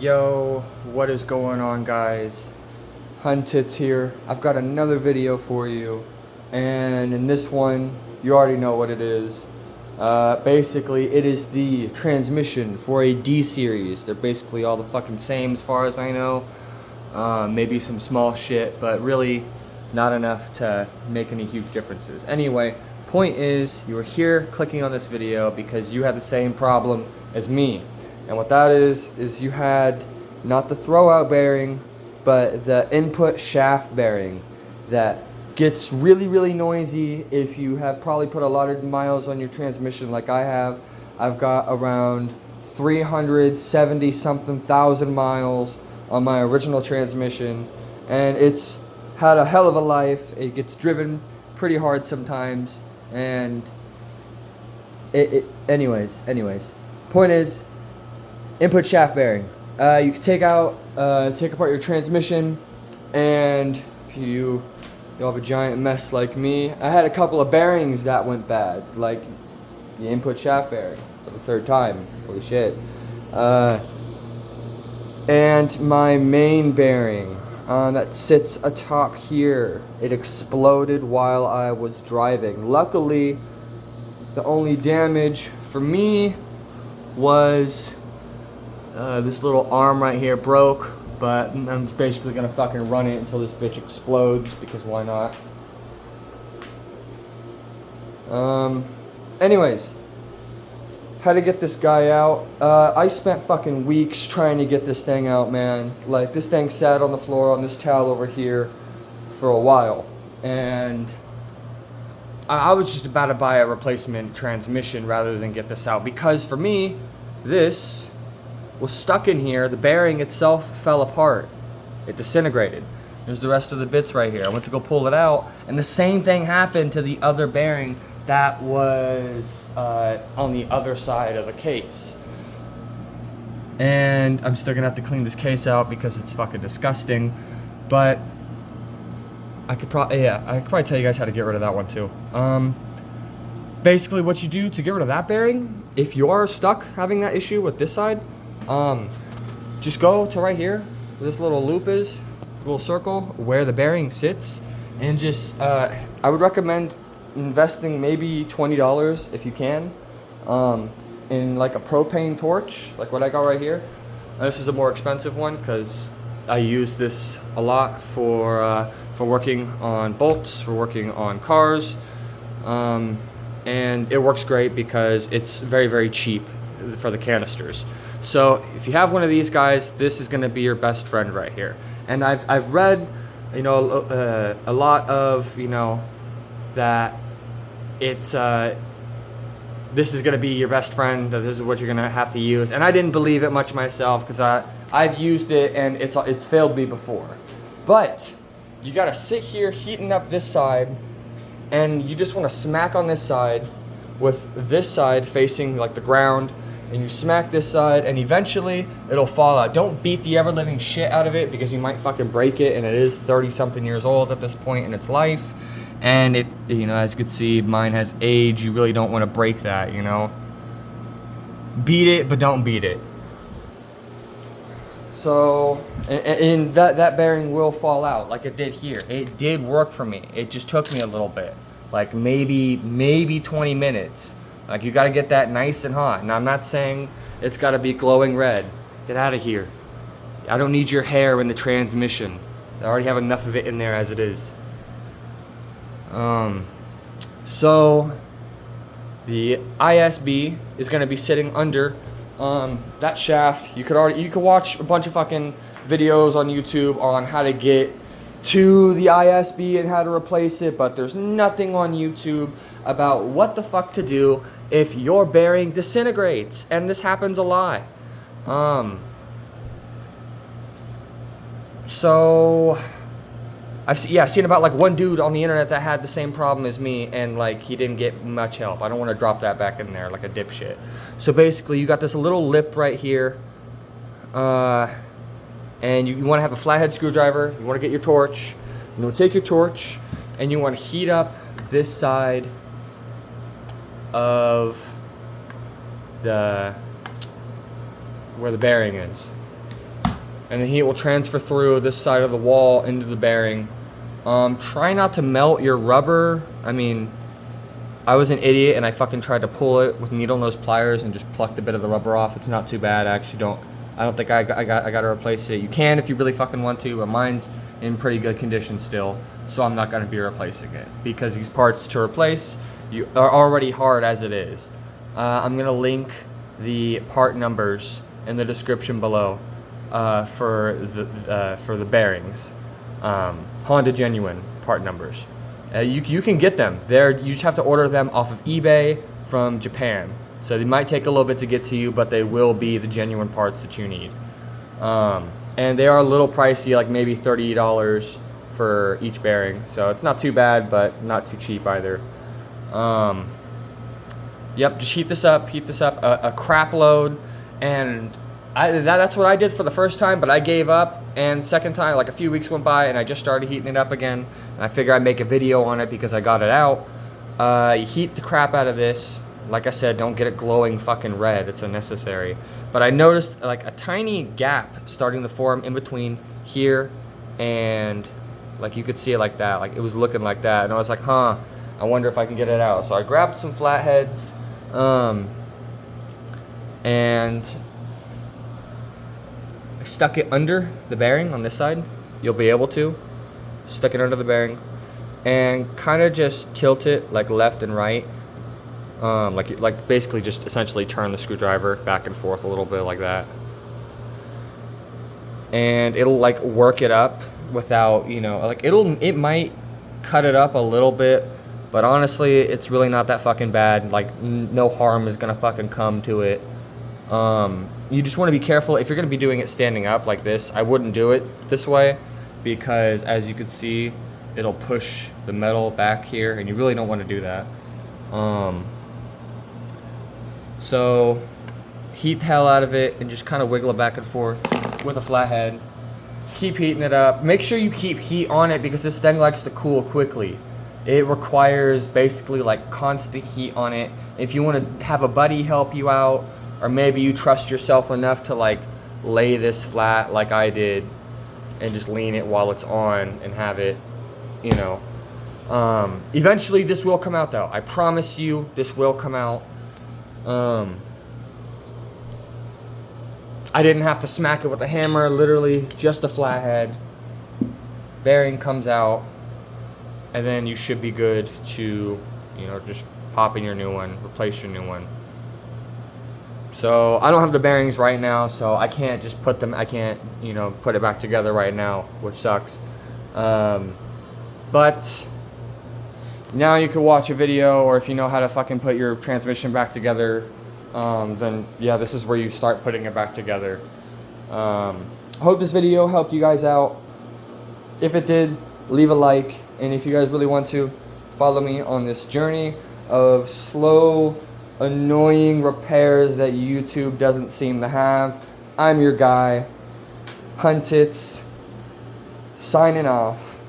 Yo, what is going on, guys? Huntits here. I've got another video for you, and in this one, you already know what it is. Basically, it is the transmission for a D series. They're basically all the fucking same as far as I know. Maybe some small shit, but really not enough to make any huge differences. Anyway, point is, you are here clicking on this video because you have the same problem as me. And what that is you had not the throwout bearing, but the input shaft bearing that gets really, really noisy if you have probably put a lot of miles on your transmission like I have. I've got around 370 something thousand miles on my original transmission, and it's had a hell of a life. It gets driven pretty hard sometimes, and anyways, point is, input shaft bearing. You can take apart your transmission, and if you'll have a giant mess like me. I had a couple of bearings that went bad, like the input shaft bearing for the third time. Holy shit. And my main bearing that sits atop here, it exploded while I was driving. Luckily, the only damage for me was this little arm right here broke, but I'm basically gonna fucking run it until this bitch explodes, because why not? Anyways, how to get this guy out. I spent fucking weeks trying to get this thing out, man. Like, this thing sat on the floor on this towel over here for a while, and I was just about to buy a replacement transmission rather than get this out, because for me, this was stuck in here. The bearing itself fell apart. It disintegrated. There's the rest of the bits right here. I went to go pull it out, and the same thing happened to the other bearing that was on the other side of the case. And I'm still gonna have to clean this case out because it's fucking disgusting. But I could probably tell you guys how to get rid of that one too. Basically, what you do to get rid of that bearing, if you are stuck having that issue with this side, just go to right here where this little loop is, little circle where the bearing sits, and just I would recommend investing maybe $20 if you can in like a propane torch, like what I got right here. This is a more expensive one because I use this a lot for working on bolts, for working on cars, and it works great because it's very, very cheap for the canisters. So if you have one of these guys, this is going to be your best friend right here. And I've read, a lot of, that it's this is going to be your best friend, that this is what you're going to have to use. And I didn't believe it much myself because I've used it and it's failed me before. But you got to sit here heating up this side, and you just want to smack on this side with this side facing like the ground. And you smack this side, and eventually it'll fall out. Don't beat the ever-living shit out of it because you might fucking break it, and it is 30-something years old at this point in its life. And it, as you can see, mine has age. You really don't want to break that, Beat it, but don't beat it. So, and that bearing will fall out like it did here. It did work for me. It just took me a little bit, like maybe 20 minutes. Like, you gotta get that nice and hot. Now, I'm not saying it's gotta be glowing red. Get out of here. I don't need your hair in the transmission. I already have enough of it in there as it is. So the ISB is gonna be sitting under that shaft. You could watch a bunch of fucking videos on YouTube on how to get to the ISB and how to replace it, but there's nothing on YouTube about what the fuck to do if your bearing disintegrates, and this happens a lot. So I've seen about like one dude on the internet that had the same problem as me, and like he didn't get much help. I don't want to drop that back in there like a dipshit. So basically, you got this little lip right here, and you want to have a flathead screwdriver. You want to get your torch. You want to take your torch, and you want to heat up this side of where the bearing is. and the heat will transfer through this side of the wall into the bearing. Try not to melt your rubber. I mean, I was an idiot and I fucking tried to pull it with needle nose pliers and just plucked a bit of the rubber off. It's not too bad. I don't think I got to replace it. You can if you really fucking want to, but mine's in pretty good condition still, so I'm not going to be replacing it, because these parts to replace are already hard as it is. I'm going to link the part numbers in the description below for the bearings. Honda genuine part numbers. You can get them there. You just have to order them off of eBay from Japan. So they might take a little bit to get to you, but they will be the genuine parts that you need. And they are a little pricey, like maybe $30 for each bearing. So it's not too bad, but not too cheap either. Yep, just heat this up a crap load. And that's what I did for the first time, but I gave up. And second time, like a few weeks went by and I just started heating it up again. And I figured I'd make a video on it because I got it out. You heat the crap out of this. Like I said, don't get it glowing fucking red. It's unnecessary. But I noticed like a tiny gap starting to form in between here and, like, you could see it like that. Like, it was looking like that. And I was like, I wonder if I can get it out. So I grabbed some flatheads and I stuck it under the bearing on this side. You'll be able to. Stick it under the bearing and kind of just tilt it like left and right. Like basically just essentially turn the screwdriver back and forth a little bit like that. And it'll like work it up without, like it might cut it up a little bit, but honestly, it's really not that fucking bad. Like no harm is gonna fucking come to it. You just want to be careful if you're gonna be doing it standing up like this. I wouldn't do it this way because, as you can see, it'll push the metal back here, and you really don't want to do that. So heat the hell out of it and just kind of wiggle it back and forth with a flathead. Keep heating it up. Make sure you keep heat on it because this thing likes to cool quickly. It requires basically like constant heat on it. If you want to have a buddy help you out, or maybe you trust yourself enough to like lay this flat like I did and just lean it while it's on and have it, eventually this will come out though. I promise you this will come out. I didn't have to smack it with a hammer, literally just a flathead. Bearing comes out, and then you should be good to, just pop in your new one, replace your new one. So I don't have the bearings right now, so I can't just put them, I can't, put it back together right now, which sucks. But now you could watch a video, or if you know how to fucking put your transmission back together, then yeah, this is where you start putting it back together. I hope this video helped you guys out. If it did, leave a like, and if you guys really want to, follow me on this journey of slow, annoying repairs that YouTube doesn't seem to have. I'm your guy, Huntits, signing off.